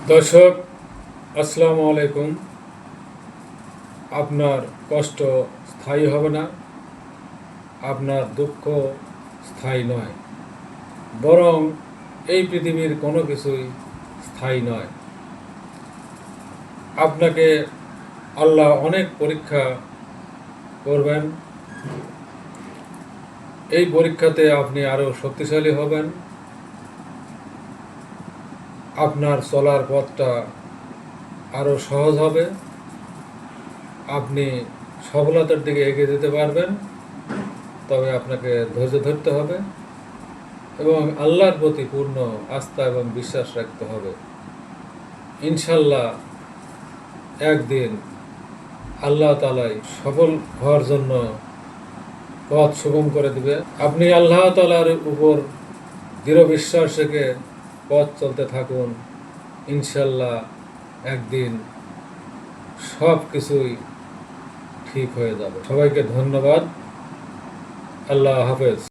দর্শক, আসসালামু আলাইকুম। আপনার কষ্ট স্থায়ী হবে না, আপনার দুঃখ স্থায়ী নয়, বরং এই পৃথিবীর কোনো কিছুই স্থায়ী নয়। আপনাকে আল্লাহ অনেক পরীক্ষা করবেন। এই পরীক্ষাতে আপনি আরও শক্তিশালী হবেন, আপনার চলার পথটা আরও সহজ হবে, আপনি সফলতার দিকে এগিয়ে যেতে পারবেন। তবে আপনাকে ধৈর্য ধরতে হবে এবং আল্লাহর প্রতি পূর্ণ আস্থা এবং বিশ্বাস রাখতে হবে। ইনশাল্লাহ একদিন আল্লাহ তাআলাই সফল হওয়ার জন্য পথ সুগম করে দিবে। আপনি আল্লাহ তাআলার উপর দৃঢ় বিশ্বাস রেখে পথ চলতে থাকুন। ইনশাল্লাহ একদিন সব কিছুই ঠিক হয়ে যাবে। সবাইকে ধন্যবাদ। আল্লাহ হাফেজ।